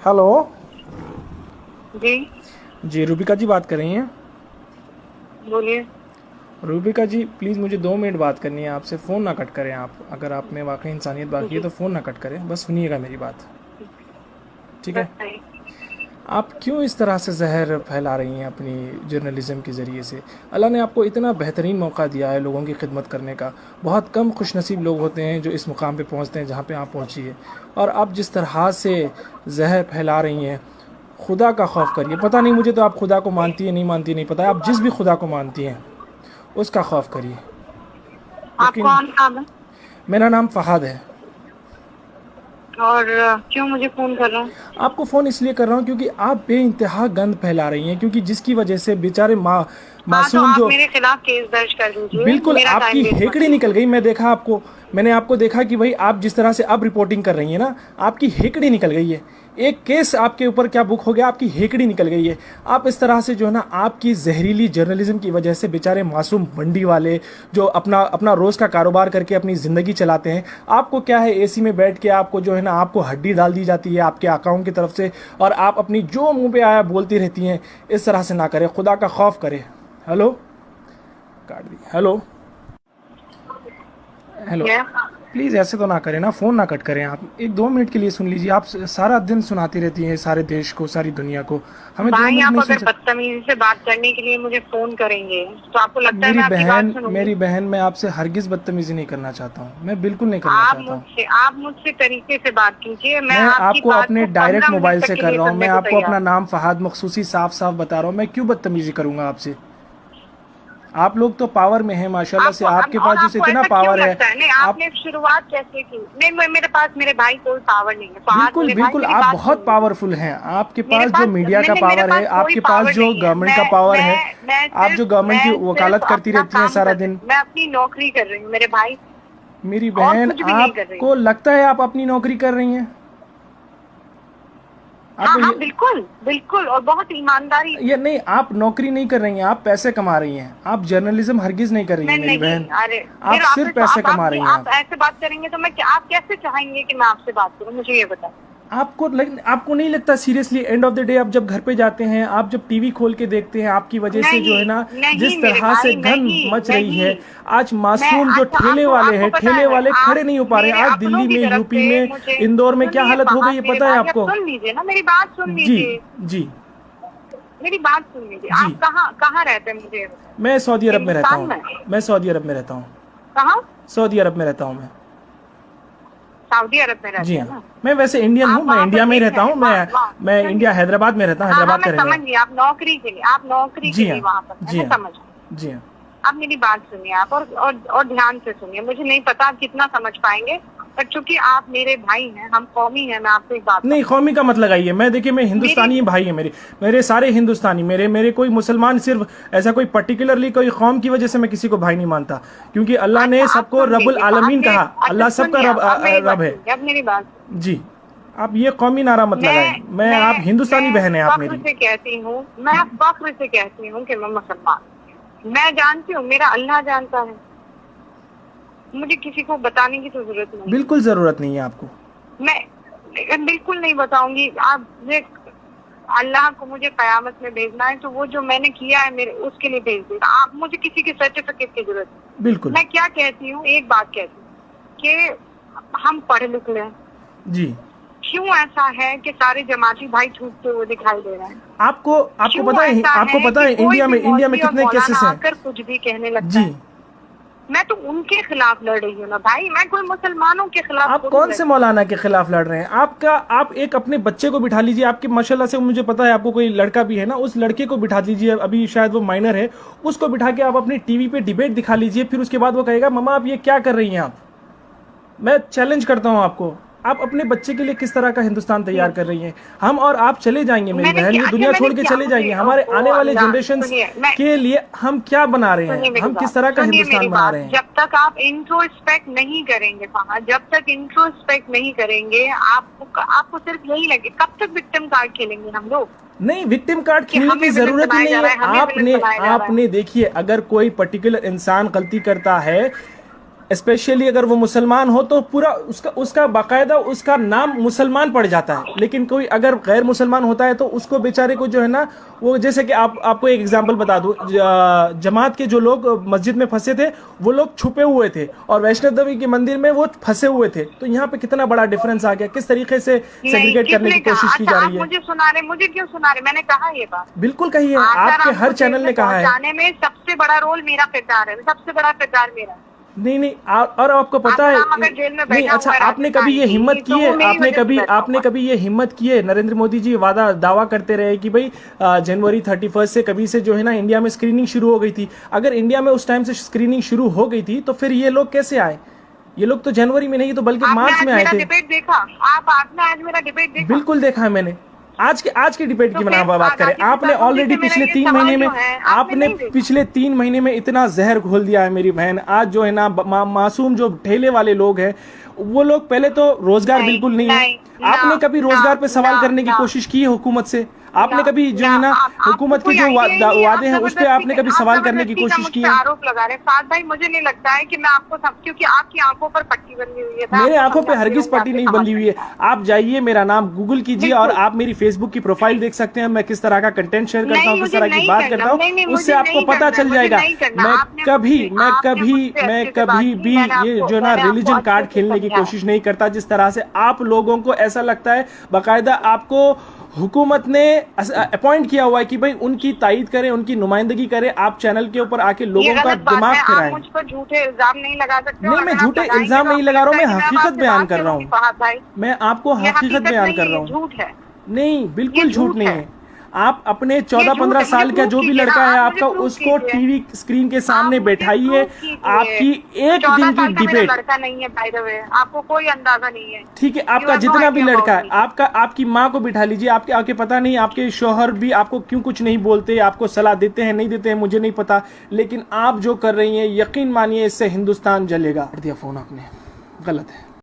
Hello. जी जी रूबिका जी बात कर रही हैं? बोलिए। रूबिका जी प्लीज़ मुझे 2 मिनट बात करनी है आपसे। फ़ोन ना कट करें आप। अगर आप में वाकई इंसानियत बाकी है जी तो फ़ोन ना कट करें, बस सुनिएगा मेरी बात। ठीक है? बताइए। आप क्यों इस तरह से जहर फैला रही हैं अपनी जर्नलिज़म के ज़रिए से? अल्लाह ने आपको इतना बेहतरीन मौका दिया है लोगों की खिदमत करने का। बहुत कम खुशनसीब लोग होते हैं जो इस मुकाम पे पहुंचते हैं जहां पे आप पहुंची है। और आप जिस तरह से जहर फैला रही हैं, खुदा का खौफ करिए। पता नहीं मुझे तो आप खुदा को मानती है नहीं मानती नहीं पता है। आप जिस भी खुदा को मानती हैं उसका खौफ करिए। आप यकीन। कौन नाम है मेरा नाम फ़हाद है। और क्यों मुझे फोन कर रहा हूँ? आपको फ़ोन इसलिए कर रहा हूँ क्योंकि आप बेइंतहा गंद फैला रही हैं, क्योंकि जिसकी वजह से बेचारे हाँ, तो मासूम आप जो। मेरे खिलाफ केस दर्ज कर दीजिए, बिल्कुल मेरा टाइम आपकी वेस्ट मत हेकड़ी निकल कीजिए। गई। मैं देखा आपको, मैंने आपको देखा कि भाई आप जिस तरह से अब रिपोर्टिंग कर रही हैं ना, आपकी हेकड़ी निकल गई है। एक केस आपके ऊपर क्या बुक हो गया, आपकी हेकड़ी निकल गई है। आप इस तरह से जो है ना, आपकी जहरीली जर्नलिज्म की वजह से बेचारे मासूम मंडी वाले जो अपना अपना रोज़ का कारोबार करके अपनी ज़िंदगी चलाते हैं, आपको क्या है, एसी में बैठ के आपको जो है ना, आपको हड्डी डाल दी जाती है आपके अकाउंट की तरफ से, और आप अपनी जो मुंह पे आया बोलती रहती हैं। इस तरह से ना करें, खुदा का खौफ करें। हेलो, काट दी। Hello hello. क्या? प्लीज़ ऐसे तो ना करें ना, फ़ोन ना कट करें आप। एक 2 मिनट के लिए सुन लीजिए। आप सारा दिन सुनाती रहती हैं सारे देश को, सारी दुनिया को। हमें दो भाई, मिनट आप नहीं सुन अगर सकते? बदतमीजी से बात करने के लिए मुझे फोन करेंगे तो आपको लगता है मैं आपकी बात सुनूंगी? मेरी बहन, मैं आपसे हरगिज़ बदतमीज़ी नहीं करना चाहता हूँ। मैं बिल्कुल नहीं करना आप चाहता हूँ। मुझसे तरीके से बात कीजिए। मैं मैं आपकी आपको बात अपने को डायरेक्ट 15 मोबाइल मिनट तक से के कर लिए रहा हूँ। सुनने मैं को आपको अपना तैयार हूँ। नाम फ़हाद मखसूसी साफ साफ बता रहा हूँ। मैं क्यों बदतमीज़ी करूँगा आपसे? आप लोग तो पावर में हैं माशाल्लाह से। आपको आपके पास और जैसे आपको इतना ऐसा क्यों पावर है। लगता है? नहीं, आप आपने शुरुआत कैसे की? नहीं, मेरे पास मेरे भाई कोई पावर नहीं है। फहाद बिल्कुल मेरे भाई, बिल्कुल मेरी आप बात सुन बहुत लीजिए। पावरफुल हैं। आपके मेरे पास जो पास मीडिया का मैंने मेरे पावर पास है, कोई आपके पास पावर जो नहीं है। गवर्नमेंट का पावर है, आप जो गवर्नमेंट की मैं सिर्फ वकालत करती अपना रहती हैं काम सारा कर रही दिन। हूँ। मैं अपनी नौकरी कर रही हूँ मेरे भाई, मेरी और बहन, कुछ भी नहीं कर रही हूँ। आपको लगता है आप अपनी नौकरी कर रही हैं? हाँ आपको हाँ, बिल्कुल बिल्कुल, और बहुत ईमानदारी ये से। नहीं, आप नौकरी नहीं कर रही हैं, आप पैसे कमा रही हैं। आप जर्नलिज्म हरगिज़ नहीं कर रही मैं हैं मेरी नहीं, बहन। अरे आप फिर सिर्फ पैसे कमा रही हैं आप आप। ऐसे बात करेंगे तो मैं क्या, आप कैसे चाहेंगे कि मैं आपसे बात करूँ? मुझे ये बताएं। आपको नहीं लगता seriously, end of the day आप जब घर पे जाते हैं, आप जब टीवी खोल के देखते हैं, आपकी वजह से जो है नहीं ना, नहीं जिस मेरे तरह से भाई, गंद नहीं मच रही नहीं। है। आज मैं मासूम जो अच्छा, ठेले आपको वाले आपको हैं, पता ठेले है, वाले खड़े आप नहीं हो पा रहे हैं। मेरे आज अपनों दिल्ली की में, तरफ यूपी से में, मुझे इंदौर में क्या सुनिए। हालत हो गई फहाद है मेरे पता है भाई, आप आपको? सुन लीजिए ना, मेरी बात सुन जी लीजिए। जी मेरी बात सुन लीजिए। जी। आप कहाँ कहाँ रहते हैं मुझे ये बताएं। मैं सऊदी अरब में रहता हिंदुस्तान हूँ। में? मैं सऊदी अरब में रहता हूँ। कहाँ? सऊदी अरब में रहता हूँ मैं। सऊदी अरब में जी रहते हैं हाँ। ना? मैं वैसे इंडियन हूँ, आप मैं वहाँ पर इंडिया में ही एक रहता है, हूँ। वहाँ वहाँ मैं सुनिए। इंडिया हैदराबाद में रहता हूँ, हाँ हाँ, हैदराबाद मैं का रहने समझ वाला गई। आप नौकरी के लिए, आप नौकरी हूँ। के जी लिए हाँ। वहाँ पर है, जी मैं हाँ। समझ गई। जी हाँ। आप मेरी बात सुनिए, आप और ध्यान से सुनिए। मुझे नहीं पता आप कितना समझ पाएंगे, पर चूंकि आप मेरे भाई हैं, हम कौमी हैं, मैं आपको एक बात नहीं, समझाऊं। कौमी का मत लगाइए। मैं देखिए, मैं मेरी हिंदुस्तानी भाई है मेरे। मेरे सारे हिंदुस्तानी, मेरे मेरे कोई मुसलमान, सिर्फ ऐसा कोई पर्टिकुलरली कोई कौम की वजह से मैं किसी को भाई नहीं मानता, क्योंकि अल्लाह ने अच्छा, आप सबको सुन रब्बुल लीजिए। आलमीन आपके कहा। अच्छा अल्लाह सबका सुनिए, रब अब मेरी बात रब है। सुनिए, अब मेरी बात सुनिए। जी। आप ये कौमी नारा मत लगाएं। मैं आप हिंदुस्तानी मैं बहन है आप फख्र मेरी। से कहती हूँ, मैं फख्र से कहती हूँ कि मैं मुसलमान हूँ। मैं जानती हूँ, मेरा अल्लाह जानता है। मुझे किसी को बताने की तो जरूरत नहीं है। बिल्कुल ज़रूरत नहीं है आपको। मैं बिल्कुल नहीं बताऊंगी। आप अल्लाह को मुझे कयामत में भेजना है तो वो जो मैंने किया है मेरे उसके लिए भेज देगा। आप मुझे किसी के सर्टिफिकेट की जरूरत नहीं। बिल्कुल। मैं क्या कहती हूँ, एक बात कहती हूँ कि हम पढ़े लिखे हैं। जी। क्यों ऐसा है कि सारे जमाती भाई छूटते हुए दिखाई दे रहे हैं? आपको आपको क्यों पता है, ऐसा आपको है पता कि है कोई भी इंडिया में मौलवी और कितने मौलाना केसेस हैं? आकर कुछ भी कहने लगता जी। है? मैं तो उनके खिलाफ लड़ रही हूँ ना भाई, मैं कोई मुसलमानों के खिलाफ आप थोड़ी कौन लड़ से रही हूँ। मौलाना के खिलाफ लड़ रहे हैं? आप एक अपने बच्चे को बिठा लीजिए। आपके माशाल्लाह से मुझे पता है आपको कोई लड़का भी है ना, उस लड़के को बिठा लीजिए। अभी शायद वो माइनर है। उसको बिठा के आप अपनी टीवी पे डिबेट दिखा लीजिए। फिर उसके बाद वो कहेगा मम्मा आप ये क्या कर रही हैं आप। मैं चैलेंज करता हूं आपको। आप अपने बच्चे के लिए किस तरह का हिंदुस्तान तैयार कर रही हैं? हम और आप चले जाएंगे मेरी मैंने बहन, क्या, ये अच्छा दुनिया मैंने छोड़ के क्या, चले मुझे जाएंगे। हमारे ओहो आने वाले अल्लाह, जनरेशन्स सुनिए मैं, के लिए हम क्या बना रहे सुनिए हैं, मेरी हम बात, किस तरह का सुनिए मेरी हिंदुस्तान बना बात। रहे हैं? जब तक आप इंट्रोस्पेक्ट नहीं करेंगे वहाँ, जब तक इंट्रोस्पेक्ट नहीं करेंगे, आपको सिर्फ यही लगे। कब तक विक्टिम कार्ड खेलेंगे हम लोग नहीं, विक्टिम कार्ड कि खेलने की हमें विलन जरूरत ही बनाया जा नहीं रहा है। है, हमें विलन आपने बनाया जा रहा है? आपने देखिए, अगर कोई पर्टिकुलर इंसान गलती करता है, स्पेशली अगर वो मुसलमान हो तो पूरा उसका बाकायदा उसका नाम मुसलमान पड़ जाता है। लेकिन कोई अगर गैर मुसलमान होता है तो उसको बेचारे को जो है ना, वो जैसे कि आपको एक एग्जांपल बता दूं, जमात के जो लोग मस्जिद में फंसे थे वो लोग छुपे हुए थे और वैष्णव देवी के मंदिर में वो फंसे हुए थे। तो यहाँ पे कितना बड़ा डिफरेंस आ गया, किस तरीके से सेग्रीगेट करने की कोशिश की जा रही है। मुझे सुना रहे, मुझे क्यों सुना रहे? मैंने कहा ये बात, बिल्कुल कही है, आपके हर चैनल ने कहा है। जाने में सबसे बड़ा रोल मेरा किरदार है, सबसे बड़ा किरदार मेरा। नहीं और आपको पता है नहीं, अच्छा आपने कभी ये हिम्मत की है, आपने कभी ये हिम्मत की है? नरेंद्र मोदी जी दावा करते रहे कि भाई जनवरी 31 से कभी से जो है ना इंडिया में स्क्रीनिंग शुरू हो गई थी। अगर इंडिया में उस टाइम से स्क्रीनिंग शुरू हो गई थी तो फिर ये लोग कैसे आए? ये लोग तो जनवरी में नहीं तो बल्कि मार्च में आए थे। डिबेट देखा आपने? आज मेरा डिबेट देखा? बिल्कुल देखा है मैंने। आज के डिबेट की बात करें, आपने ऑलरेडी पिछले 3 महीने में पिछले 3 महीने में इतना जहर घोल दिया है मेरी बहन। आज जो है ना मासूम जो ठेले वाले लोग हैं वो लोग, पहले तो रोजगार बिल्कुल नहीं है। आपने कभी रोजगार पे सवाल करने की कोशिश की है हुकूमत से? आपने कभी जो है ना हुकूमत के जो वादे हैं उस पर आपने कभी सवाल करने की कोशिश की है? आरोप लगा रहे साथ भाई, मुझे नहीं लगता है कि मैं आपको क्योंकि आपकी आंखों पर पट्टी बंधी हुई है। मेरे आंखों पे हरगिज पट्टी नहीं बंधी हुई है। आप जाइए, मेरा नाम गूगल कीजिए और आप मेरी फेसबुक की प्रोफाइल देख सकते हैं। मैं किस तरह का कंटेंट शेयर करता हूँ, किस तरह की बात करता हूँ, उससे आपको पता चल जाएगा। मैं कभी भी ये जो ना रिलीजन कार्ड खेलने की कोशिश नहीं करता जिस तरह से आप लोगों को ऐसा लगता है। बाकायदा आपको हुकूमत ने अपॉइंट किया हुआ है कि भाई उनकी तायीद करें, उनकी नुमाइंदगी करें। आप चैनल के ऊपर आके लोगों का दिमाग फिराएं। मुझ पर झूठे इल्जाम नहीं लगा सकते। नहीं, मैं झूठे इल्जाम नहीं लगा रहा हूँ, मैं हकीकत बयान कर रहा हूँ। मैं आपको हकीकत बयान कर रहा हूँ। झूठ है? नहीं, बिल्कुल झूठ नहीं है। आप अपने 14-15 साल का जो भी लड़का है आपका, उसको टीवी स्क्रीन के सामने बैठाइए। आपकी एक दिन की डिबेट, लड़का नहीं है बाय द वे, आपको कोई अंदाजा नहीं है। ठीक है, आपका जितना भी लड़का है, आपकी माँ को बिठा लीजिए। आपके पता नहीं आपके शौहर भी आपको क्यों कुछ नहीं बोलते, आपको सलाह देते हैं नहीं देते हैं मुझे नहीं पता, लेकिन आप जो कर रही हैं यकीन मानिए इससे हिंदुस्तान जलेगा। दिया फोन आपने, गलत है।